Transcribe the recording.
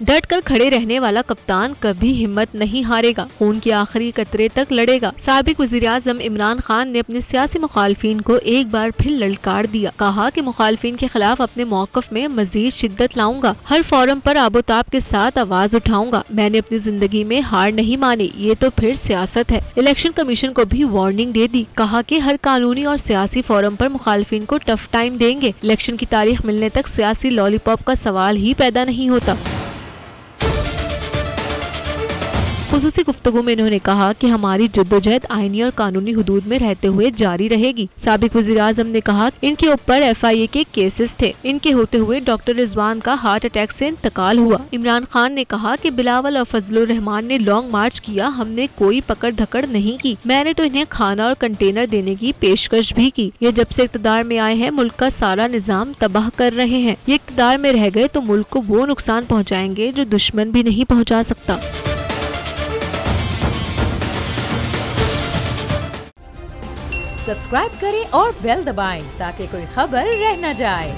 डट कर खड़े रहने वाला कप्तान कभी हिम्मत नहीं हारेगा, खून के आखिरी कतरे तक लड़ेगा। साबिक वज़ीर-ए-आज़म इमरान खान ने अपने सियासी मुखालफिन को एक बार फिर ललकार दिया। कहा कि मुखालफिन के खिलाफ अपने मौक़िफ़ में मजीद शिद्दत लाऊंगा, हर फोरम पर आबोताब के साथ आवाज उठाऊंगा। मैंने अपनी जिंदगी में हार नहीं मानी, ये तो फिर सियासत है। इलेक्शन कमीशन को भी वार्निंग दे दी। कहा कि हर कानूनी और सियासी फोरम पर मुखालफिन को टफ टाइम देंगे। इलेक्शन की तारीख मिलने तक सियासी लॉलीपॉप का सवाल ही पैदा नहीं होता। खुसूसी गुफ्तगू में इन्होंने कहा कि हमारी जद्दोजहद आईनी और कानूनी हुदूद में रहते हुए जारी रहेगी। साबिक वज़ीर-ए-आज़म ने कहा इनके ऊपर FIA के केसेस थे। इनके होते हुए डॉक्टर रिजवान का हार्ट अटैक से इंतकाल हुआ। इमरान खान ने कहा कि बिलावल और फजलुर रहमान ने लॉन्ग मार्च किया, हमने कोई पकड़ धकड़ नहीं की। मैंने तो इन्हें खाना और कंटेनर देने की पेशकश भी की। ये जब से इक़्तिदार में आए हैं मुल्क का सारा निज़ाम तबाह कर रहे हैं। ये इक़्तिदार में रह गए तो मुल्क को वो नुकसान पहुँचाएंगे जो दुश्मन भी नहीं पहुँचा सकता। सब्सक्राइब करें और बेल दबाएं ताकि कोई खबर रह न जाए।